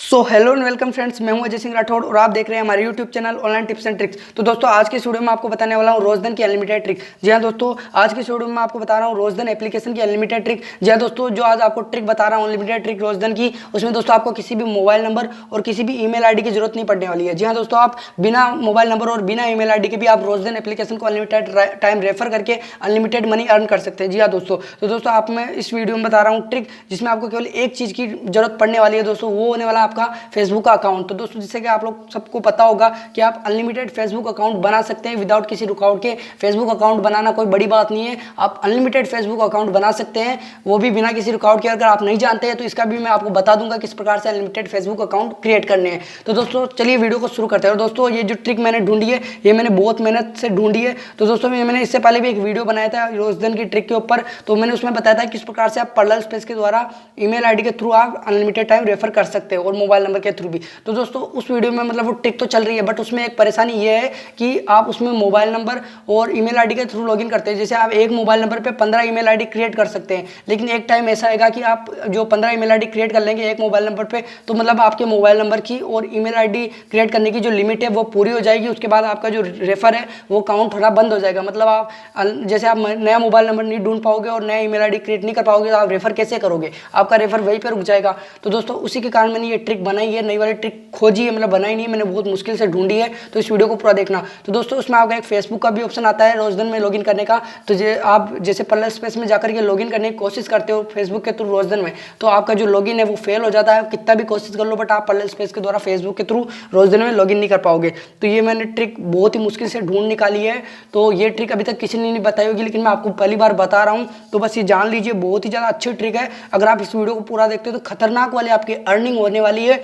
So hello and welcome friends, मैं हूं अजय सिंह राठौड़ और आप देख रहे हैं हमारे YouTube channel online tips and tricks. तो दोस्तों आज के इस वीडियो में आपको बताने वाला हूं रोजधन की अनलिमिटेड ट्रिक। जी हाँ दोस्तों, आज के इस वीडियो में आपको बता रहा हूं रोजधन एप्लीकेशन की अनलिमिटेड ट्रिक। जी हाँ दोस्तों, जो आज आपको ट्रिक बता रहा हूँ अनलिमिटेड ट्रिक रोजधन की, उसमें दोस्तों आपको किसी भी मोबाइल नंबर और किसी भी ईमेल आईडी की जरूरत नहीं पड़ने वाली है। जी हाँ दोस्तों, आप बिना मोबाइल नंबर और बिना ईमेल आईडी के भी आप रोजधन एप्लीकेशन को अनलिमिटेड टाइम रेफर करके अनलिमिटेड मनी अर्न कर सकते हैं। जी हाँ दोस्तों, तो दोस्तों आप मैं इस वीडियो में बता रहा हूँ ट्रिक जिसमें आपको केवल एक चीज़ की जरूरत पड़ने वाली है दोस्तों, वो होने वाला आपका फेसबुक अकाउंट। तो दोस्तों जैसे कि आप लोग सबको पता होगा कि आप अनलिमिटेड फेसबुक अकाउंट बना सकते हैं विदाउट किसी रुकावट के। फेसबुक अकाउंट बनाना कोई बड़ी बात नहीं है, आप अनलिमिटेड फेसबुक अकाउंट बना सकते हैं, वो भी बिना किसी रुकावट के। अगर आप नहीं जानते हैं तो इसका भी मैं आपको बता दूंगा किस प्रकार से अनलिमिटेड फेसबुक अकाउंट क्रिएट करने हैं। तो दोस्तों चलिए वीडियो को शुरू करते हैं। और दोस्तों ये जो ट्रिक मैंने ढूंढी है ये मैंने बहुत मेहनत से ढूंढी है। तो दोस्तों मैंने इससे पहले भी एक वीडियो बनाया था रोजधन की ट्रिक के ऊपर, तो मैंने उसमें बताया था किस प्रकार से आप पैरेलल स्पेस के द्वारा ईमेल आईडी के थ्रू आप अनलिमिटेड टाइम रेफर कर सकते हैं और मोबाइल नंबर के थ्रू भी। तो दोस्तों उस वीडियो में मतलब वो ट्रिक तो चल रही है, बट उसमें एक परेशानी ये है कि आप उसमें मोबाइल नंबर और ईमेल आईडी के थ्रू लॉगिन करते हैं। जैसे आप एक मोबाइल नंबर पे 15 ईमेल आईडी क्रिएट कर सकते हैं, लेकिन एक टाइम ऐसा आएगा कि आप जो 15 ईमेल आईडी क्रिएट कर लेंगे एक मोबाइल नंबर पे, तो मतलब आपके मोबाइल नंबर की और ईमेल आईडी क्रिएट करने की जो लिमिट है वो पूरी हो जाएगी। उसके बाद आपका जो रेफर है वो काउंट होना बंद हो जाएगा। मतलब आप जैसे आप नया मोबाइल नंबर नहीं ढूंढ पाओगे और नया ईमेल आईडी क्रिएट नहीं कर पाओगे तो आप रेफर कैसे करोगे, आपका रेफर वहीं पर रुक जाएगा। तो दोस्तों उसी के कारण मैंने ये ट्रिक बनाई है, नई वाली ट्रिक खोजी है, मतलब बनाई नहीं, मैंने बहुत मुश्किल से ढूंढी है। तो इस वीडियो को पूरा देखना। तो दोस्तों उसमें आपका एक फेसबुक का भी ऑप्शन आता है रोजधन में लॉगिन करने का। तो आप जैसे पैरेलल स्पेस में जाकर के लॉगिन करने की कोशिश करते हो फेसबुक के थ्रू रोजधन में, तो आपका जो लॉगिन है वो फेल हो जाता है। कितना भी कोशिश कर लो बट आप पैरेलल स्पेस के द्वारा फेसबुक के थ्रू रोजधन में लॉगिन नहीं कर पाओगे। तो ये मैंने ट्रिक बहुत ही मुश्किल से ढूंढ निकाली है। तो ये ट्रिक अभी तक किसी ने नहीं बताई होगी, लेकिन मैं आपको पहली बार बता रहा हूँ, तो बस ये जान लीजिए बहुत ही ज़्यादा अच्छी ट्रिक है। अगर आप इस वीडियो को पूरा देखते हो तो खतरनाक वाली आपकी अर्निंग होने वाली है,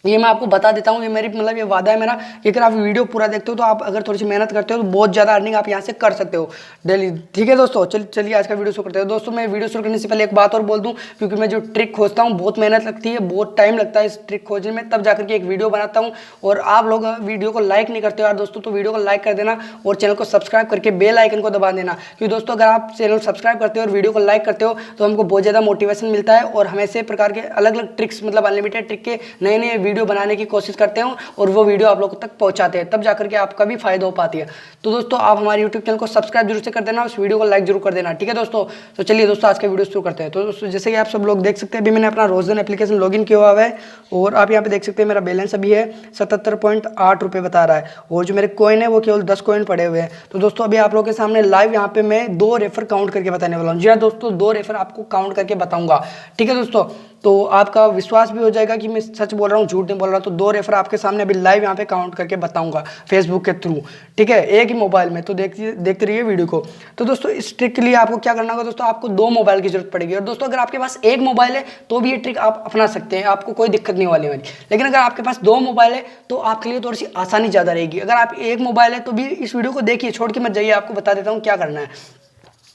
ये मैं आपको बता देता हूँ। ये मेरी मतलब ये वादा है मेरा कि अगर आप वीडियो पूरा देखते हो तो आप अगर थोड़ी सी मेहनत करते हो तो बहुत ज़्यादा अर्निंग आप यहाँ से कर सकते हो डेली। ठीक है दोस्तों, चलिए आज का वीडियो शुरू करते हैं। दोस्तों मैं वीडियो शुरू करने से पहले एक बात और बोल दूँ, क्योंकि मैं जो ट्रिक खोजता हूँ बहुत मेहनत लगती है, बहुत टाइम लगता है इस ट्रिक खोजने में, तब जाकर के एक वीडियो बनाता हूँ। और आप लोग वीडियो को लाइक नहीं करते हो यार दोस्तों, तो वीडियो को लाइक कर देना और चैनल को सब्सक्राइब करके बेल आइकन को दबा देना। क्योंकि दोस्तों अगर आप चैनल सब्सक्राइब करते हो और वीडियो को लाइक करते हो तो हमको बहुत ज़्यादा मोटिवेशन मिलता है और हम ऐसे प्रकार के अलग अलग ट्रिक्स मतलब अनलिमिटेड ट्रिक के नए नए वीडियो बनाने की कोशिश करते हैं और वो वीडियो आप लोगों तक पहुंचाते हैं, तब जाकर के आपका भी फायदा हो पाती है। तो दोस्तों आप हमारे यूट्यूब चैनल को सब्सक्राइब जरूर से कर देना, उस वीडियो को लाइक जरूर कर देना। ठीक है दोस्तों, तो चलिए दोस्तों आज का वीडियो शुरू करते हैं। तो दोस्तों जैसे कि आप सब लोग देख सकते हैं अभी मैंने अपना रोजधन एप्लीकेशन लॉगिन किया हुआ है और आप यहाँ पे देख सकते हैं मेरा बैलेंस अभी है 77.8 रुपये बता रहा है और जो मेरे कॉइन है वो केवल 10 कॉइन पड़े हुए हैं। तो दोस्तों अभी आप लोगों के सामने लाइव यहाँ पे मैं 2 रेफर काउंट करके बताने वाला हूँ। जी हाँ दोस्तों, 2 रेफर आपको काउंट करके बताऊंगा। ठीक है दोस्तों, तो आपका विश्वास भी हो जाएगा कि मैं सच बोल रहा हूँ झूठ नहीं बोल रहा। तो 2 रेफर आपके सामने अभी लाइव यहाँ पे काउंट करके बताऊंगा फेसबुक के थ्रू। ठीक है, एक ही मोबाइल में, तो देखते रहिए वीडियो को। तो दोस्तों इस ट्रिक के लिए आपको क्या करना होगा दोस्तों, आपको 2 मोबाइल की जरूरत पड़ेगी। और दोस्तों अगर आपके पास एक मोबाइल है तो भी ये ट्रिक आप अपना सकते हैं, आपको कोई दिक्कत नहीं वाली। लेकिन अगर आपके पास 2 मोबाइल है तो आपके लिए थोड़ी सी आसानी ज़्यादा रहेगी। अगर आप एक मोबाइल है तो भी इस वीडियो को देखिए, छोड़ के मत जाइए, आपको बता देता हूँ क्या करना है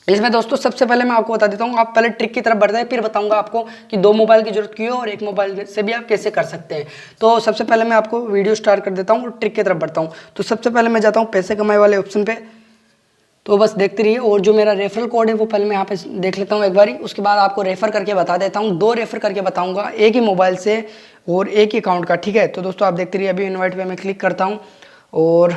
इसमें। दोस्तों सबसे पहले मैं आपको बता देता हूँ, आप पहले ट्रिक की तरफ बढ़ते हैं, फिर बताऊंगा आपको कि 2 मोबाइल की जरूरत क्यों है और एक मोबाइल से भी आप कैसे कर सकते हैं। तो सबसे पहले मैं आपको वीडियो स्टार्ट कर देता हूँ और ट्रिक की तरफ बढ़ता हूँ। तो सबसे पहले मैं जाता हूँ पैसे कमाए वाले ऑप्शन पे, तो बस देखते रहिए। और जो मेरा रेफरल कोड है वो पहले मैं यहाँ पे देख लेता हूँ एक बारी, उसके बाद आपको रेफर करके बता देता हूँ। 2 रेफर करके बताऊँगा एक ही मोबाइल से और एक ही अकाउंट का। ठीक है, तो दोस्तों आप देखते रहिए। अभी इन्वाइट पे मैं क्लिक करता हूँ और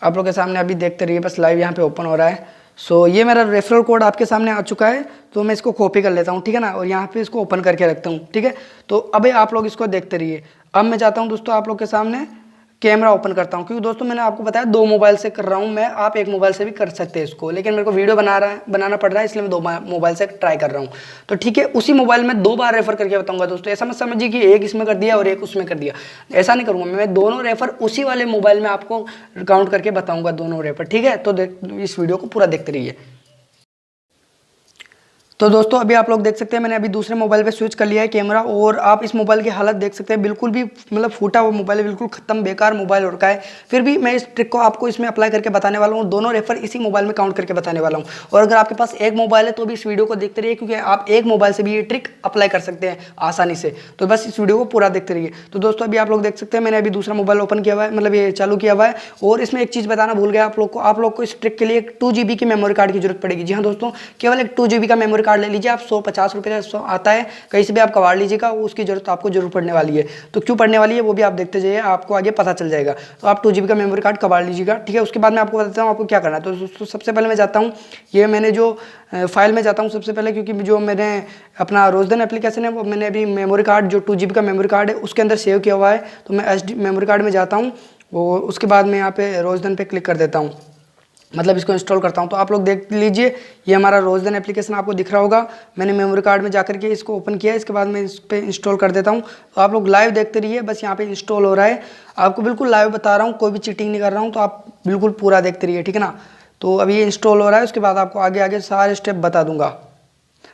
आप लोग के सामने अभी देखते रहिए, बस लाइव यहाँ पे ओपन हो रहा है। सो ये मेरा रेफरल कोड आपके सामने आ चुका है, तो मैं इसको कॉपी कर लेता हूँ। ठीक है ना, और यहाँ पे इसको ओपन करके रखता हूँ। ठीक है, तो अभी आप लोग इसको देखते रहिए। अब मैं जाता हूँ दोस्तों आप लोग के सामने कैमरा ओपन करता हूँ, क्योंकि दोस्तों मैंने आपको बताया 2 मोबाइल से कर रहा हूँ मैं, आप एक मोबाइल से भी कर सकते हैं इसको, लेकिन मेरे को वीडियो बनाना पड़ रहा है, इसलिए मैं 2 मोबाइल से ट्राई कर रहा हूँ। तो ठीक है, उसी मोबाइल में 2 बार रेफर करके बताऊंगा दोस्तों। ऐसा मत समझिए कि एक इसमें कर दिया और एक उसमें कर दिया, ऐसा नहीं करूँगा मैं दोनों रेफर उसी वाले मोबाइल में आपको काउंट करके बताऊँगा, दोनों रेफर। ठीक है, तो इस वीडियो को पूरा देखते रहिए। तो दोस्तों अभी आप लोग देख सकते हैं मैंने अभी दूसरे मोबाइल पे स्विच कर लिया है कैमरा, और आप इस मोबाइल की हालत देख सकते हैं, बिल्कुल भी मतलब फूटा हुआ मोबाइल है, बिल्कुल खत्म बेकार मोबाइल हो रखा है। फिर भी मैं इस ट्रिक को आपको इसमें अप्लाई करके बताने वाला हूँ, दोनों रेफर इसी मोबाइल में काउंट करके बताने वाला हूँ। और अगर आपके पास एक मोबाइल है तो भी इस वीडियो को देखते रहिए, क्योंकि आप एक मोबाइल से भी ये ट्रिक अप्लाई कर सकते हैं आसानी से। तो बस इस वीडियो को पूरा देखते रहिए। तो दोस्तों अभी आप लोग देख सकते हैं मैंने अभी दूसरा मोबाइल ओपन किया हुआ है, मतलब ये चालू किया हुआ है। और इसमें एक चीज़ बताना भूल गया आप लोग को इस ट्रिक के लिए एक 2 GB की मेमोरी कार्ड की जरूरत पड़ेगी। जी हाँ दोस्तों, केवल एक 2 GB का मेमोरी कार्ड ले लीजिए आप, 150 रुपये का आता है, कहीं से भी आप कबाड़ लीजिएगा, उसकी जरूरत आपको जरूर पड़ने वाली है। तो क्यों पड़ने वाली है वो भी आप देखते जाइए, आपको आगे पता चल जाएगा। तो आप 2 GB का मेमोरी कार्ड कबाड़ लीजिएगा, ठीक है। उसके बाद मैं आपको बताता हूँ आपको क्या करना है। तो दोस्तों सबसे पहले मैं जाता हूँ, ये मैंने जो फाइल में जाता हूँ सबसे पहले, क्योंकि जो मैंने अपना रोजधन एप्लीकेशन है वो मैंने अभी मेमोरी कार्ड जो 2 GB का मेमोरी कार्ड है उसके अंदर सेव किया हुआ है। तो मैं SD मेमोरी कार्ड में जाता हूँ और उसके बाद मैं यहाँ पे रोजधन पे क्लिक कर देता हूँ, मतलब इसको इंस्टॉल करता हूँ। तो आप लोग देख लीजिए, ये हमारा रोजधन एप्लीकेशन आपको दिख रहा होगा। मैंने मेमोरी कार्ड में जाकर के इसको ओपन किया, इसके बाद मैं इस पर इंस्टॉल कर देता हूँ। तो आप लोग लाइव देखते रहिए, बस यहाँ पे इंस्टॉल हो रहा है, आपको बिल्कुल लाइव बता रहा हूँ, कोई भी चीटिंग नहीं कर रहा हूँ। तो आप बिल्कुल पूरा देखते रहिए, ठीक है ना। तो अभी ये इंस्टॉल हो रहा है, उसके बाद आपको आगे आगे सारे स्टेप बता दूंगा।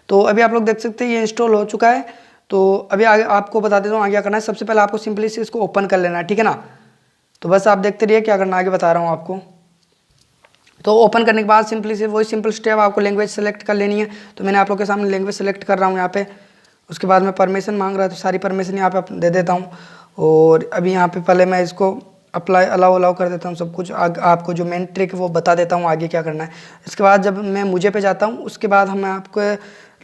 तो अभी आप लोग देख सकते हैं ये इंस्टॉल हो चुका है। तो अभी आगे आपको बता देता हूँ आगे क्या करना है। सबसे पहले आपको सिंपली से इसको ओपन कर लेना है, ठीक है ना। तो बस आप देखते रहिए क्या करना है, आगे बता रहा हूँ आपको। तो ओपन करने के बाद सिंपली से वही सिंपल स्टेप, आपको लैंग्वेज सेलेक्ट कर लेनी है। तो मैंने आप लोग के सामने लैंग्वेज सेलेक्ट कर रहा हूँ यहाँ पे। उसके बाद मैं परमिशन मांग रहा है, तो सारी परमिशन यहाँ पे दे देता हूँ। और अभी यहाँ पे पहले मैं इसको अप्लाई अलाउ कर देता हूँ सब कुछ। आपको जो मेन ट्रिक वो बता देता हूँ आगे क्या करना है। इसके बाद जब मैं मुझे पे जाता हूँ, उसके बाद हम आपको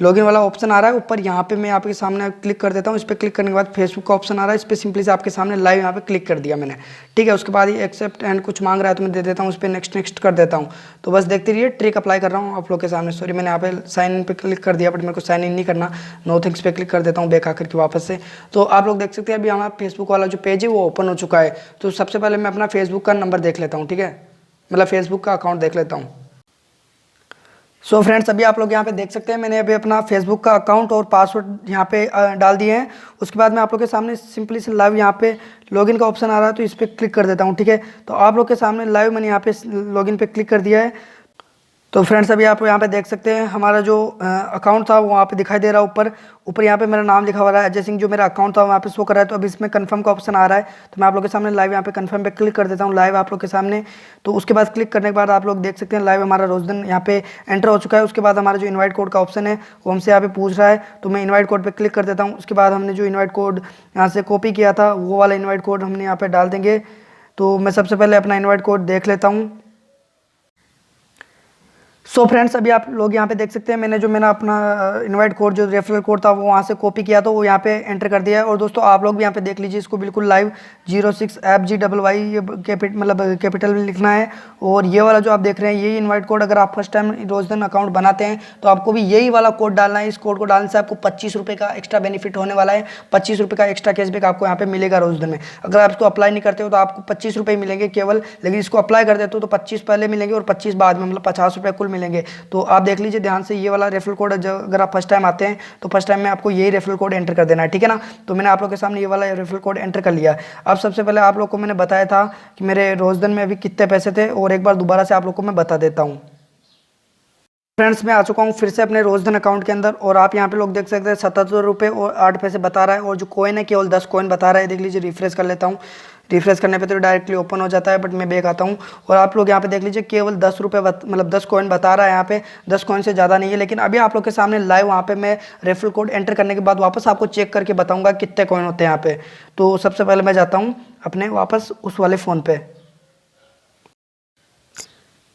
लॉगिन वाला ऑप्शन आ रहा है ऊपर, यहाँ पे मैं आपके सामने क्लिक कर देता हूँ। इस पर क्लिक करने के बाद फेसबुक का ऑप्शन आ रहा है, इस पर सिंपली से आपके सामने लाइव यहाँ पे क्लिक कर दिया मैंने, ठीक है। उसके बाद ये एक्सेप्ट एंड कुछ मांग रहा है तो मैं दे देता हूँ, उस पर नेक्स्ट कर देता हूँ। तो बस देखते रहिए, ट्रिक अप्लाई कर रहा हूँ आप लोग के सामने। सॉरी मैंने यहाँ पे साइन इन पे क्लिक कर दिया, बट मेरे को साइन इन नहीं करना, नो थिंग्स पे क्लिक कर देता हूँ बैक आकर के वापस से। तो आप लोग देख सकते हैं अभी हमारा फेसबुक वाला जो पेज है वो ओपन हो चुका है। तो सबसे पहले मैं अपना फेसबुक का नंबर देख लेता हूँ, ठीक है, मतलब फेसबुक का अकाउंट देख लेता हूँ। सो फ्रेंड्स अभी आप लोग यहाँ पे देख सकते हैं मैंने अभी अपना फेसबुक का अकाउंट और पासवर्ड यहाँ पे डाल दिए हैं। उसके बाद मैं आप लोग के सामने सिंपली से लाइव यहाँ पे लॉगिन का ऑप्शन आ रहा है, तो इस पर क्लिक कर देता हूँ, ठीक है। तो आप लोग के सामने लाइव मैंने यहाँ पे लॉगिन पे क्लिक कर दिया है। तो फ्रेंड्स अभी आप यहाँ पे देख सकते हैं हमारा जो अकाउंट था वो वहाँ पे दिखाई दे रहा है ऊपर ऊपर यहाँ पे मेरा नाम लिखा हुआ है अजय सिंह, जो मेरा अकाउंट था वहाँ पे शो कर रहा है। तो अभी इसमें कंफर्म का ऑप्शन आ रहा है, तो मैं आप लोग के सामने लाइव यहाँ पे कंफर्म पे क्लिक कर देता हूँ, लाइव आप लोग के सामने। तो उसके बाद क्लिक करने के बाद आप लोग देख सकते हैं लाइव हमारा रोजधन यहाँ पे एंटर हो चुका है। उसके बाद हमारा जो इन्वाइट कोड का ऑप्शन है वो हमसे यहाँ पे पूछ रहा है, तो मैं इन्वाइट कोड पर क्लिक कर देता हूँ। उसके बाद हमने जो इन्वाइट कोड यहाँ से कॉपी किया था वो वाला इन्वाइट कोड हमने यहाँ पे डाल देंगे। तो मैं सबसे पहले अपना इन्वाइट कोड देख लेता हूँ। सो फ्रेंड्स अभी आप लोग यहाँ पे देख सकते हैं मैंने जो मेरा अपना इनवाइट कोड जो रेफरल कोड था वो वहाँ से कॉपी किया, तो वो यहाँ पे एंटर कर दिया है। और दोस्तों आप लोग भी यहाँ पे देख लीजिए इसको बिल्कुल लाइव 06FGYY ये मतलब कैपिटल में लिखना है। और ये वाला जो आप देख रहे हैं यही इनवाइट कोड, अगर आप फर्स्ट टाइम रोजधन अकाउंट बनाते हैं तो आपको भी यही वाला कोड डालना है। इस कोड को डालने से आपको 25 रुपये का एक्स्ट्रा बेनिफिट होने वाला है, 25 रुपये का एक्स्ट्रा कैशबैक आपको यहाँ पे मिलेगा रोजधन में। अगर आप इसको अप्लाई नहीं करते हो तो आपको 25 रुपये मिलेंगे केवल, लेकिन इसको अप्लाई कर देते हो तो 25 पहले मिलेंगे और 25 बाद में, मतलब 50 रुपये कुल मिलेंगे। तो आप देख लीजिए ध्यान से, ये वाला रेफरल कोड अगर आप फर्स्ट टाइम आते हैं तो फर्स्ट टाइम में आपको यही रेफरल कोड एंटर कर देना है, ठीक है ना। तो मैंने आप लोग के सामने ये वाला रेफरल कोड एंटर कर लिया। अब सबसे पहले आप लोग को मैंने बताया था कि मेरे रोजधन में अभी कितने पैसे थे, और एक बार दोबारा से आप लोग को मैं बता देता हूँ। फ्रेंड्स मैं आ चुका हूँ फिर से अपने रोजधन अकाउंट के अंदर, और आप यहाँ पे लोग देख सकते हैं 77 रुपये और 8 पैसे बता रहा है, और जो कॉइन है केवल 10 कॉइन बता रहा है। देख लीजिए, रिफ्रेश कर लेता हूँ, रिफ्रेश करने पे तो डायरेक्टली ओपन हो जाता है, बट मैं बैक आता हूँ और आप लोग यहाँ पे देख लीजिए केवल 10 रुपये मतलब 10 कॉइन बता रहा है यहाँ पे, 10 कॉइन से ज़्यादा नहीं है। लेकिन अभी आप लोग के सामने लाइव वहाँ पे मैं रेफरल कोड एंटर करने के बाद वापस आपको चेक करके बताऊँगा कितने कॉइन होते हैं यहाँ पे। तो सबसे पहले मैं जाता हूँ अपने वापस उस वाले फ़ोन पे।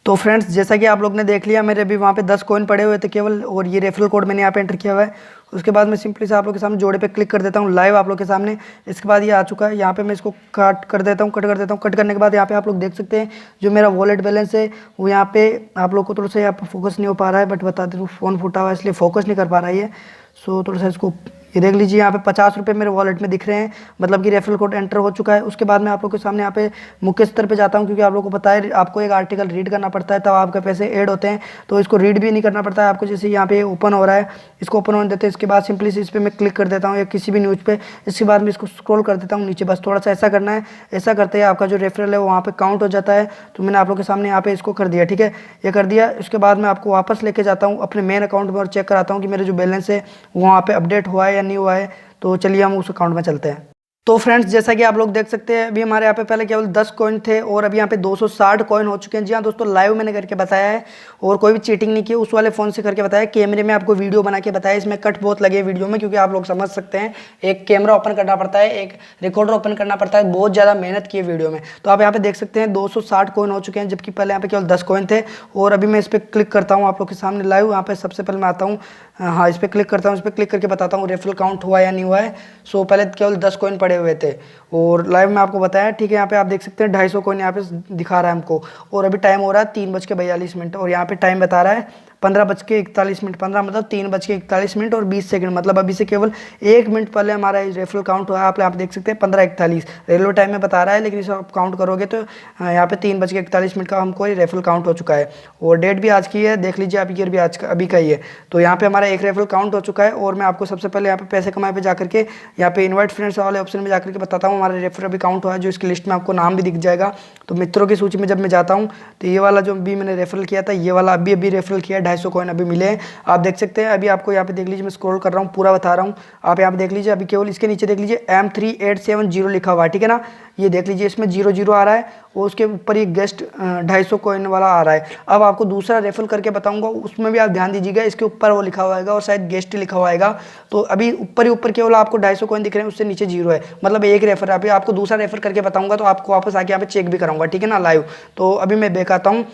तो फ्रेंड्स जैसा कि आप लोग ने देख लिया मेरे अभी वहाँ पे 10 कॉइन पड़े हुए थे केवल, और ये रेफरल कोड मैंने यहाँ पे एंटर किया हुआ है। उसके बाद मैं सिंपली से आप लोग के सामने जोड़े पे क्लिक कर देता हूँ लाइव आप लोग के सामने। इसके बाद ये आ चुका है, यहाँ पे मैं इसको कट कर देता हूँ, कट करने के बाद यहाँ पे आप लोग देख सकते हैं जो मेरा वॉलेट बैलेंस है वो यहाँ पे आप लोग को थोड़ा सा यहाँ पर फोकस नहीं हो पा रहा है, बट बता दूँ फ़ोन फूटा हुआ है इसलिए फोकस नहीं कर पा रहा है ये। सो थोड़ा सा इसको ये देख लीजिए, यहाँ पे 50 रुपये मेरे वॉलेट में दिख रहे हैं, मतलब कि रेफरल कोड एंटर हो चुका है। उसके बाद मैं आप लोग के सामने यहाँ पे मुख्य स्तर पे जाता हूँ, क्योंकि आप लोग को पता है आपको एक आर्टिकल रीड करना पड़ता है तब आपके पैसे ऐड होते हैं। तो इसको रीड भी नहीं करना पड़ता है आपको, जैसे यहाँ पे ओपन हो रहा है इसको ओपन होने देते हैं। इसके बाद सिंपली से इस पर मैं क्लिक कर देता हूँ या किसी भी न्यूज़ पे। इसके बाद मैं इसको स्क्रॉल कर देता हूँ नीचे, बस थोड़ा सा ऐसा करना है। ऐसा करते हैं आपका जो रेफरल है वो वहाँ पे काउंट हो जाता है। तो मैंने आप लोग के सामने यहाँ पे इसको कर दिया, ठीक है, ये कर दिया। उसके बाद मैं आपको वापस लेके जाता हूँ अपने मेन अकाउंट में और चेक कराता हूँ कि मेरे जो बैलेंस है वो वहाँ पे अपडेट हुआ है या नहीं हुआ है। तो चलिए हम उस अकाउंट में चलते हैं। तो फ्रेंड्स जैसा कि आप लोग देख सकते हैं अभी हमारे यहाँ पे पहले केवल 10 कॉइन थे और अभी यहाँ पे 260 कॉइन हो चुके हैं। जी हाँ दोस्तों, लाइव मैंने करके बताया है और कोई भी चीटिंग नहीं की, उस वाले फ़ोन से करके बताया। कैमरे में आपको वीडियो बना के बताया, इसमें कट बहुत लगे वीडियो में, क्योंकि आप लोग समझ सकते हैं एक कैमरा ओपन करना पड़ता है, एक रिकॉर्डर ओपन करना पड़ता है, बहुत ज़्यादा मेहनत की है वीडियो में। तो आप यहाँ पे देख सकते हैं 260 कॉइन हो चुके हैं, जबकि पहले यहाँ पे केवल 10 कॉइन थे। और अभी मैं इस पर क्लिक करता हूँ आप लोग के सामने लाइव। यहाँ पे सबसे पहले मैं आता हूँ, हाँ इस पर क्लिक करता हूँ, इस पर क्लिक करके बताता हूँ रेफरल काउंट हुआ या नहीं हुआ है। सो पहले केवल 10 कॉइन पड़े हुए थे और लाइव में आपको बताया, ठीक है। यहाँ पे आप देख सकते हैं 250 कॉइन यहाँ पे दिखा रहा है हमको, और अभी टाइम हो रहा है 3:42 और यहाँ पे टाइम बता रहा है 15:41 15 मतलब 3:41 और 20 सेकंड, मतलब अभी से केवल 1 मिनट पहले हमारा रेफरल काउंट हुआ है। आप देख सकते हैं 15:41 रेलवे टाइम में बता रहा है, लेकिन इसे आप काउंट करोगे तो यहाँ पे 3:41 का हमको रेफरल काउंट हो चुका है। और डेट भी आज की है, देख लीजिए आप, ईयर भी आज का अभी का ही है। तो यहाँ पे हमारा एक रेफरल काउंट हो चुका है। और मैं आपको सबसे पहले यहाँ पे पैसे कमाए पे जाकर के यहाँ पे इन्वाइट फ्रेंड्स वाले ऑप्शन में जाकर के बताता हूँ हमारा रेफरल अभी काउंट हुआ है, जो इसकी लिस्ट में आपको नाम भी दिख जाएगा। तो मित्रों की सूची में जब मैं जाता हूँ तो ये वाला जो भी मैंने रेफरल किया था, ये वाला अभी रेफरल किया, 250 कॉइन अभी मिले। आप देख सकते हैं अभी आपको यहाँ पे देख लीजिए, मैं स्क्रॉल कर रहा हूँ, पूरा बता रहा हूँ। आप यहाँ पे देख लीजिए, अभी केवल इसके नीचे देख लीजिए M3870 लिखा हुआ है, ठीक है ना। ये देख लीजिए इसमें 00 आ रहा है और उसके ऊपर ये गेस्ट 250 कॉइन वाला आ रहा है। अब आपको दूसरा रेफरल करके बताऊंगा, उसमें भी आप ध्यान दीजिएगा, इसके ऊपर वो लिखा हुआ है और शायद गेस्ट लिखा हुआ है। तो अभी ऊपर ही ऊपर केवल आपको 250 कॉइन दिख रहे हैं, उससे नीचे 0 है, मतलब एक रेफर। अभी आपको दूसरा रेफर करके बताऊंगा तो आपको वापस आके यहाँ पे चेक भी कराऊंगा, ठीक है ना, लाइव। तो अभी मैं बैक आता हूँ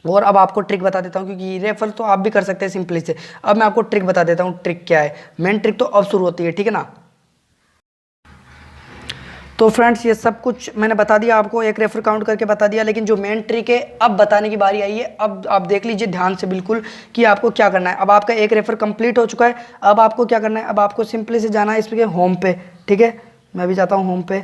और अब आपको ट्रिक बता देता हूँ, क्योंकि रेफर तो आप भी कर सकते हैं सिंपली से। अब मैं आपको ट्रिक बता देता हूँ, ट्रिक क्या है। मेन ट्रिक तो अब शुरू होती है, ठीक है ना। तो फ्रेंड्स ये सब कुछ मैंने बता दिया आपको, एक रेफर काउंट करके बता दिया, लेकिन जो मेन ट्रिक है अब बताने की बारी आई है। अब आप देख लीजिए ध्यान से बिल्कुल कि आपको क्या करना है। अब आपका एक रेफर कंप्लीट हो चुका है, अब आपको क्या करना है, अब आपको सिंपली से जाना है इसके होम पे, ठीक है। मैं भी जाता हूँ होम पे।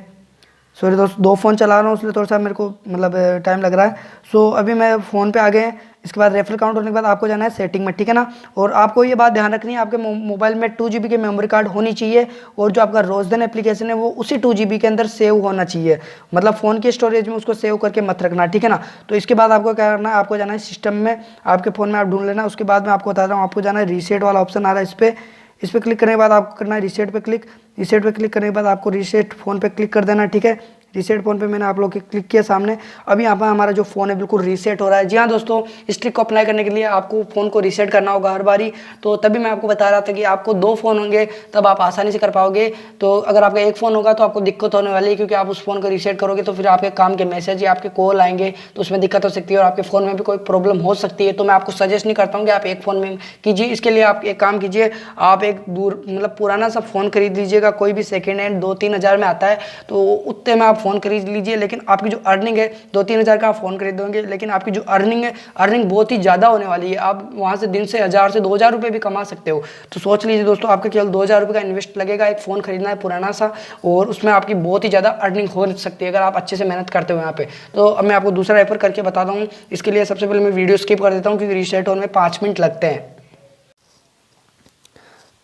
सॉरी दोस्त, 2 फ़ोन चला रहा हूँ इसलिए थोड़ा सा मेरे को मतलब टाइम लग रहा है। सो अभी मैं फ़ोन पे आ गए हैं। इसके बाद रेफरल काउंट होने के बाद आपको जाना है सेटिंग में, ठीक है ना। और आपको ये बात ध्यान रखनी है, आपके मोबाइल में 2 GB की मेमोरी कार्ड होनी चाहिए और जो आपका रोजधन एप्लीकेशन है वो उसी 2 GB के अंदर सेव होना चाहिए, मतलब फ़ोन की स्टोरेज में उसको सेव करके मत रखना, ठीक है ना। तो इसके बाद आपको क्या करना है, आपको जाना है सिस्टम में, आपके फ़ोन में आप ढूंढ लेना। उसके बाद मैं आपको बता रहा हूँ, आपको जाना है रीसेट वाला ऑप्शन आ रहा है, इस पर क्लिक करने के बाद आपको करना है रीसेट पे क्लिक। रीसेट पे क्लिक करने के बाद आपको रीसेट फ़ोन पे क्लिक कर देना, ठीक है। रीसेट फ़ोन पे मैंने आप लोग के क्लिक किया सामने। अभी यहाँ पर हमारा जो फ़ोन है बिल्कुल रीसेट हो रहा है। जी हाँ दोस्तों, इस ट्रिक को अप्लाई करने के लिए आपको फ़ोन को रीसेट करना होगा हर बारी। तो तभी मैं आपको बता रहा था कि आपको 2 फ़ोन होंगे तब आप आसानी से कर पाओगे। तो अगर आपका एक फ़ोन होगा तो आपको दिक्कत होने वाली है, क्योंकि आप उस फ़ोन को रीसेट करोगे तो फिर आपके काम के मैसेज या आपके कॉल आएंगे तो उसमें दिक्कत हो सकती है और आपके फ़ोन में भी कोई प्रॉब्लम हो सकती है। तो मैं आपको सजेस्ट नहीं करता हूँ कि आप एक फ़ोन में कीजिए। इसके लिए आप एक काम कीजिए, आप एक मतलब पुराना सा फ़ोन खरीद लीजिएगा, कोई भी सेकेंड हैंड 2-3 हज़ार में आता है, तो उतने में आप फ़ोन खरीद लीजिए। लेकिन आपकी जो अर्निंग है 2-3 हज़ार का आप फ़ोन खरीदोगे, लेकिन आपकी जो अर्निंग है, अर्निंग बहुत ही ज़्यादा होने वाली है। आप वहाँ से दिन से 1000 से 2000 रुपये भी कमा सकते हो। तो सोच लीजिए दोस्तों, आपका केवल 2000 रुपये का इन्वेस्ट लगेगा, एक फ़ोन खरीदना है पुराना सा, और उसमें आपकी बहुत ही ज़्यादा अर्निंग हो सकती है अगर आप अच्छे से मेहनत करते हो यहाँ पे। तो अब मैं आपको दूसरा रेफर करके बताता हूँ। इसके लिए सबसे पहले मैं वीडियो स्किप कर देता हूँ, क्योंकि रीसेट होने में 5 मिनट लगते हैं।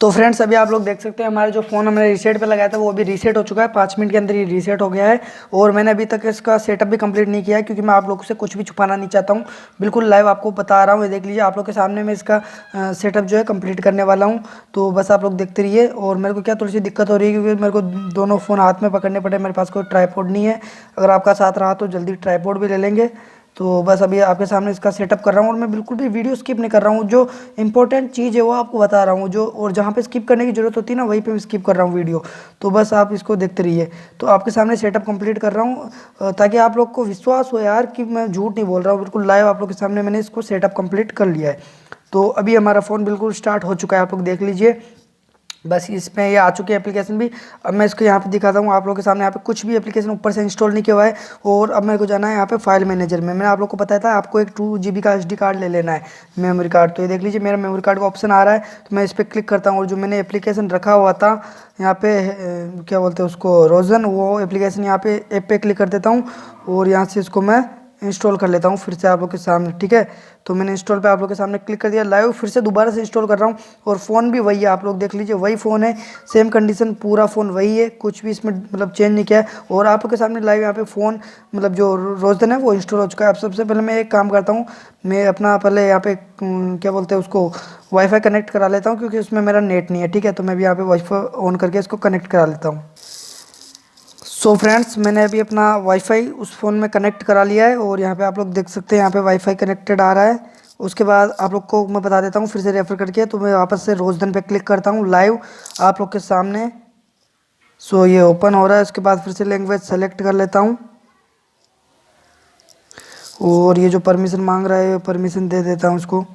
तो फ्रेंड्स अभी आप लोग देख सकते हैं हमारा जो फ़ोन हमने रीसेट पे लगाया था वो अभी रीसेट हो चुका है, 5 मिनट के अंदर ही रीसेट हो गया है। और मैंने अभी तक इसका सेटअप भी कंप्लीट नहीं किया है, क्योंकि मैं आप लोगों से कुछ भी छुपाना नहीं चाहता हूँ, बिल्कुल लाइव आपको बता रहा हूँ। ये देख लीजिए आप लोग के सामने मैं इसका सेटअप जो है कंप्लीट करने वाला हूँ। तो बस आप लोग देखते रहिए। और मेरे को क्या थोड़ी सी दिक्कत हो रही है, क्योंकि मेरे को दोनों फ़ोन हाथ में पकड़ने पड़े, मेरे पास कोई ट्राईपॉड नहीं है। अगर आपका साथ रहा तो जल्दी ट्राईपॉड भी ले लेंगे। तो बस अभी आपके सामने इसका सेटअप कर रहा हूँ और मैं बिल्कुल भी वीडियो स्किप नहीं कर रहा हूँ। जो इंपॉर्टेंट चीज़ है वो आपको बता रहा हूँ, जो और जहाँ पे स्किप करने की ज़रूरत होती है ना, वहीं पे मैं स्किप कर रहा हूँ वीडियो। तो बस आप इसको देखते रहिए। तो आपके सामने सेटअप कंप्लीट कर रहा हूँ, ताकि आप लोग को विश्वास हो यार कि मैं झूठ नहीं बोल रहा हूँ, बिल्कुल लाइव आप लोग के सामने मैंने इसको सेटअप कंप्लीट कर लिया है। तो अभी हमारा फ़ोन बिल्कुल स्टार्ट हो चुका है, आप लोग देख लीजिए। बस इसमें ये आ चुकी है एप्लीकेशन भी। अब मैं इसको यहाँ पे दिखाता हूँ आप लोगों के सामने। यहाँ पे कुछ भी एप्लीकेशन ऊपर से इंस्टॉल नहीं किया हुआ है। और अब मेरे को जाना है यहाँ पे फाइल मैनेजर में। मैंने आप लोग को बताया था आपको एक 2 GB का SD कार्ड ले लेना है, मेमोरी कार्ड। तो ये देख लीजिए मेरा मेमोरी कार्ड का ऑप्शन आ रहा है, तो मैं इस पर क्लिक करता हूँ। और जो मैंने एप्लीकेशन रखा हुआ था यहाँ पे क्या बोलते हैं उसको, रोजन, वो एप्लीकेशन यहाँ पे ऐप पे क्लिक कर देता हूँ और यहाँ से इसको मैं इंस्टॉल कर लेता हूँ फिर से आप लोग के सामने, ठीक है। तो मैंने इंस्टॉल पे आप लोग के सामने क्लिक कर दिया, लाइव फिर से दोबारा से इंस्टॉल कर रहा हूँ। और फ़ोन भी वही है, आप लोग देख लीजिए वही फ़ोन है, सेम कंडीशन, पूरा फ़ोन वही है, कुछ भी इसमें मतलब चेंज नहीं किया है। और आप लोग के सामने लाइव यहाँ पे फ़ोन मतलब जो रोजधन है वो इंस्टॉल हो चुका है। अब सबसे पहले मैं एक काम करता हूँ, मैं अपना पहले यहाँ पे क्या बोलते हैं उसको, वाईफाई कनेक्ट करा लेता हूँ, क्योंकि उसमें मेरा नेट नहीं है, ठीक है। तो मैं भी यहाँ पे वाईफाई ऑन करके इसको कनेक्ट करा लेता हूँ। सो फ्रेंड्स, मैंने अभी अपना वाईफाई उस फ़ोन में कनेक्ट करा लिया है और यहाँ पे आप लोग देख सकते हैं, यहाँ पे वाईफाई कनेक्टेड आ रहा है। उसके बाद आप लोग को मैं बता देता हूँ फिर से रेफर करके, तो मैं वापस से रोजधन पे क्लिक करता हूँ लाइव आप लोग के सामने। सो ये ओपन हो रहा है। उसके बाद फिर से लैंग्वेज सेलेक्ट कर लेता हूँ और ये जो परमिशन मांग रहा है परमिशन दे देता हूँ उसको।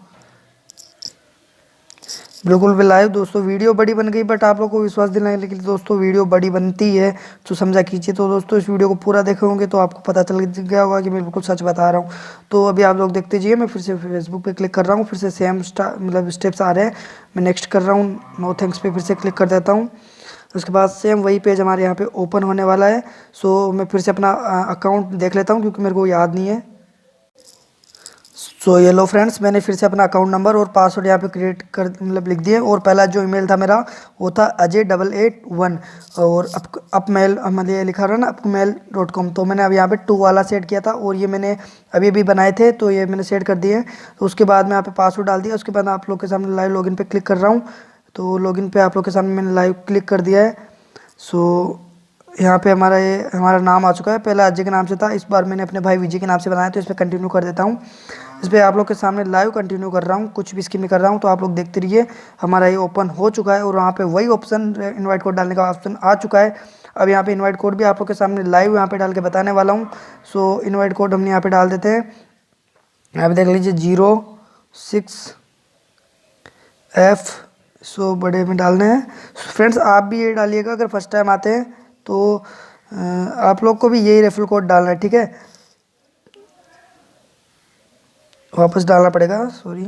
बिल्कुल भी लाइव दोस्तों वीडियो बड़ी बन गई, बट आप लोग को विश्वास दिलाने के लिए दोस्तों वीडियो बड़ी बनती है तो समझा कीजिए। तो दोस्तों इस वीडियो को पूरा देखे होंगे तो आपको पता चल गया होगा कि मैं बिल्कुल सच बता रहा हूँ। तो अभी आप लोग देखते जाइए, मैं फिर से फेसबुक पे क्लिक कर रहा हूँ, फिर से सेम मतलब स्टेप्स आ रहे हैं। मैं नेक्स्ट कर रहा हूँ, नो थैंक्स पे फिर से क्लिक कर देता हूँ। उसके बाद सेम वही पेज हमारे यहाँ पे ओपन होने वाला है। सो मैं फिर से अपना अकाउंट देख लेता हूँ क्योंकि मेरे को याद नहीं है। सो ये लो फ्रेंड्स, मैंने फिर से अपना अकाउंट नंबर और पासवर्ड यहाँ पे क्रिएट कर मतलब लिख दिए। और पहला जो ईमेल था मेरा वो था Ajay881 और अप मेल मतलब ये लिखा रहा ना upmail.com। तो मैंने अब यहाँ पे 2 वाला सेट किया था और ये मैंने अभी अभी बनाए थे तो ये मैंने सेट कर दिए। तो उसके बाद मैं यहाँ पे पासवर्ड डाल दिया। उसके बाद आप लोग के सामने लाइव लॉगिन पे क्लिक कर रहा हूँ। तो लॉगिन पे आप लोग के सामने मैंने लाइव क्लिक कर दिया है। सो यहाँ पे हमारा नाम आ चुका है। पहला अजय के नाम से था, इस बार मैंने अपने भाई विजय के नाम से बनाया तो इस पर कंटिन्यू कर देता हूँ। इस पर आप लोग के सामने लाइव कंटिन्यू कर रहा हूँ, कुछ भी स्किप नहीं कर रहा हूँ। तो आप लोग देखते रहिए, हमारा ये ओपन हो चुका है और वहाँ पे वही ऑप्शन इनवाइट कोड डालने का ऑप्शन आ चुका है। अब यहाँ पे इनवाइट कोड भी आप लोग के सामने लाइव यहाँ पे डाल के बताने वाला हूँ। सो इनवाइट कोड हम यहाँ पे डाल देते हैं। यहाँ पे देख लीजिए 06F। सो बड़े में डालने हैं। फ्रेंड्स आप भी ये डालिएगा, अगर फर्स्ट टाइम आते हैं तो आप लोग को भी यही रेफरल कोड डालना है, ठीक है। वापस डालना पड़ेगा, सॉरी।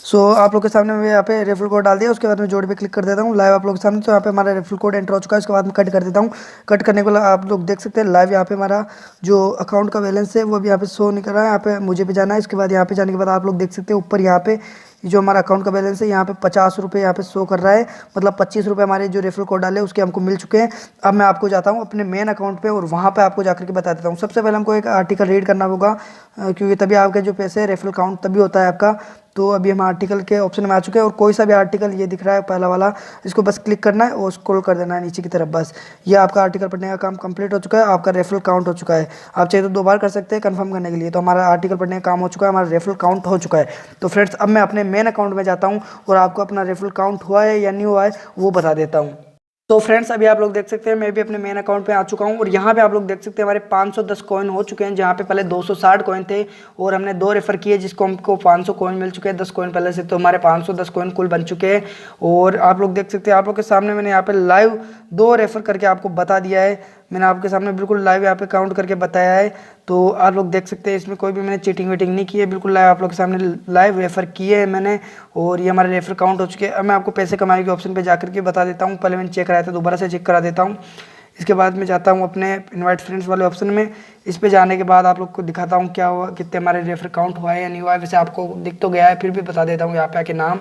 सो आप लोग के सामने मैं यहाँ पे रेफरल कोड डाल दिया। उसके बाद मैं जोड़ पे क्लिक कर देता हूँ लाइव आप लोग के सामने। तो यहाँ पे हमारा रेफरल कोड एंटर हो चुका है। उसके बाद मैं कट कर देता हूँ। कट करने के बाद आप लोग देख सकते हैं लाइव यहाँ पे हमारा जो अकाउंट का बैलेंस है वो भी यहाँ पे शो नहीं कर रहा है। यहाँ पे मुझे भी जाना है। इसके बाद यहाँ पे जाने के बाद आप लोग देख सकते हैं ऊपर यहाँ पे जो हमारा अकाउंट का बैलेंस है यहाँ पे 50 रुपये यहाँ पे शो कर रहा है। मतलब 25 रुपये हमारे जो रेफरल कोड डाले उसके हमको मिल चुके हैं। अब मैं आपको जाता हूँ अपने मेन अकाउंट पे और वहाँ पे आपको जाकर के बता देता हूँ। सबसे पहले हमको एक आर्टिकल रीड करना होगा क्योंकि तभी आपके जो पैसे रेफरल काउंट तभी होता है आपका। तो अभी हम आर्टिकल के ऑप्शन में आ चुके हैं और कोई सा भी आर्टिकल ये दिख रहा है पहला वाला, इसको बस क्लिक करना है और स्क्रॉल कर देना है नीचे की तरफ। बस ये आपका आर्टिकल पढ़ने का काम कंप्लीट हो चुका है, आपका रेफरल काउंट हो चुका है। आप चाहे तो 2 बार कर सकते हैं कंफर्म करने के लिए। तो हमारा आर्टिकल पढ़ने का काम हो चुका है, हमारा रेफरल काउंट हो चुका है। तो फ्रेंड्स अब मैं अपने मेन अकाउंट में जाता हूँ और आपको अपना रेफरल काउंट हुआ है या नहीं हुआ है वो बता देता हूँ। तो फ्रेंड्स अभी आप लोग देख सकते हैं मैं भी अपने मेन अकाउंट पे आ चुका हूँ और यहाँ पे आप लोग देख सकते हैं हमारे 510 कॉइन हो चुके हैं, जहाँ पे पहले 260 कॉइन थे और हमने 2 रेफर किए जिसको हमको 500 कॉइन मिल चुके हैं 10 कॉइन पहले से। तो हमारे 510 कॉइन कुल बन चुके हैं और आप लोग देख सकते हैं आप लोग के सामने मैंने यहाँ पे लाइव 2 रेफर करके आपको बता दिया है। मैंने आपके सामने बिल्कुल लाइव यहाँ पे काउंट करके बताया है। तो आप लोग देख सकते हैं इसमें कोई भी मैंने चीटिंग वीटिंग नहीं की है, बिल्कुल लाइव आप लोग के सामने लाइव रेफर किए हैं मैंने और ये हमारे रेफर काउंट हो चुके हैं। अब मैं आपको पैसे कमाने के ऑप्शन पे जाकर के बता देता हूँ। पहले मैंने चेक कराया था, दोबारा से चेक करा देता हूँ। इसके बाद मैं जाता हूँ अपने इनवाइट फ्रेंड्स वाले ऑप्शन में। इस पे जाने के बाद आप लोग को दिखाता हूँ क्या हुआ, कितने हमारे रेफर काउंट हुआ है या नहीं हुआ है। वैसे आपको दिख तो गया है, फिर भी बता देता हूँ यहाँ पे आके नाम।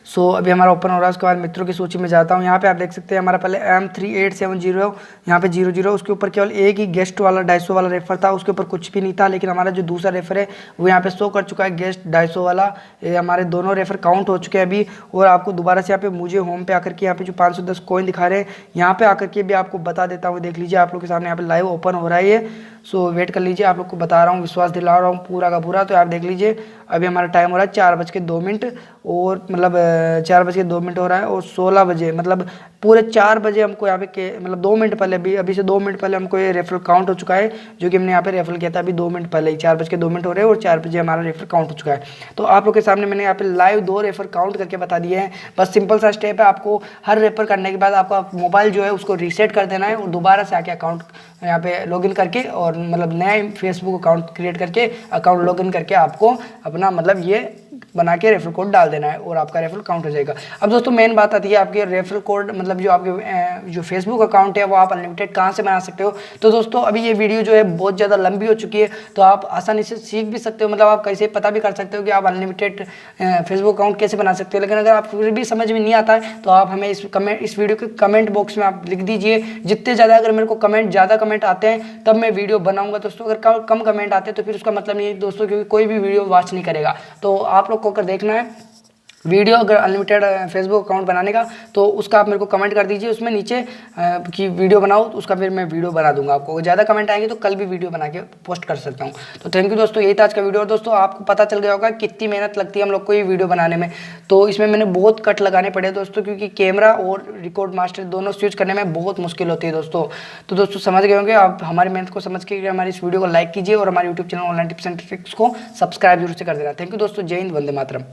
सो अभी हमारा ओपन हो रहा है। उसके बाद मित्रों की सूची में जाता हूँ। यहाँ पे आप देख सकते हैं हमारा पहले M3870 यहाँ पे 00, उसके ऊपर केवल एक ही गेस्ट वाला 250 वाला रेफर था, उसके ऊपर कुछ भी नहीं था। लेकिन हमारा जो दूसरा रेफर है वो यहाँ पे शो कर चुका है गेस्ट 250 वाला। ये हमारे दोनों रेफर काउंट हो चुके हैं अभी। और आपको दोबारा से यहाँ पे मुझे होम पे आकर के यहाँ पे जो 510 कॉइन दिखा रहे हैं यहाँ पे आकर के भी आपको बता देता हूँ। देख लीजिए आप लोग के सामने यहाँ पे लाइव ओपन हो रहा है ये। सो वेट कर लीजिए, आप लोग को बता रहा हूँ, विश्वास दिला रहा हूँ पूरा का पूरा। तो आप देख लीजिए अभी हमारा टाइम हो रहा है 4:02 और मतलब 4:02 हो रहा है और 16 बजे मतलब पूरे 4 बजे हमको यहाँ पे मतलब 2 मिनट पहले अभी से 2 मिनट पहले हमको ये रेफरल काउंट हो चुका है, जो कि हमने यहाँ पे रेफरल किया था अभी 2 मिनट पहले ही। 4:02 हो रहे हैं और 4 बजे हमारा रेफर काउंट हो चुका है। तो आप लोग के सामने मैंने यहाँ पे लाइव 2 रेफर काउंट करके बता दिए हैं। बस सिंपल सा स्टेप है, आपको हर रेफर करने के बाद आपका मोबाइल जो है उसको रीसेट कर देना है और दोबारा से आके अकाउंट यहाँ पे लॉगिन करके और मतलब नया फेसबुक अकाउंट क्रिएट करके अकाउंट लॉगिन करके आपको अपना मतलब ये बना के रेफरल कोड डाल देना है और आपका रेफरल काउंट हो जाएगा। अब दोस्तों मेन बात आती है आपके रेफरल कोड मतलब जो आपके जो फेसबुक अकाउंट है वो आप अनलिमिटेड कहाँ से बना सकते हो। तो दोस्तों अभी ये वीडियो जो है बहुत ज़्यादा लंबी हो चुकी है, तो आप आसानी से सीख भी सकते हो, मतलब आप कैसे पता भी कर सकते हो कि आप अनलिमिटेड फेसबुक अकाउंट कैसे बना सकते हो। लेकिन अगर आप फिर भी समझ में नहीं आता है तो आप हमें इस वीडियो के कमेंट बॉक्स में आप लिख दीजिए। जितने ज़्यादा अगर मेरे को ज़्यादा कमेंट आते हैं तब मैं वीडियो बनाऊंगा दोस्तों। अगर कम कमेंट आते हैं तो फिर उसका मतलब नहीं है दोस्तों, क्योंकि कोई भी वीडियो वॉच नहीं करेगा। तो आप लोग को अगर देखना है वीडियो अगर अनलिमिटेड फेसबुक अकाउंट बनाने का, तो उसका आप मेरे को कमेंट कर दीजिए उसमें नीचे कि वीडियो बनाओ, तो उसका फिर मैं वीडियो बना दूंगा आपको। ज़्यादा कमेंट आएंगे तो कल भी वीडियो बना के पोस्ट कर सकता हूँ। तो थैंक यू दोस्तों, यही था आज का वीडियो। दोस्तों आपको पता चल गया होगा कितनी मेहनत लगती है हम लोग को ये वीडियो बनाने में। तो इसमें मैंने बहुत कट लगाने पड़े दोस्तों, क्योंकि कैमरा और रिकॉर्ड मास्टर दोनों स्विच करने में बहुत मुश्किल होती है दोस्तों। तो दोस्तों समझ गए होंगे आप हमारी मेहनत को, समझ के हमारी इस वीडियो को लाइक कीजिए और हमारे YouTube channel online tips and tricks को सब्सक्राइब जरूर से कर देना। थैंक यू दोस्तों, जय हिंद, वंदे मातरम।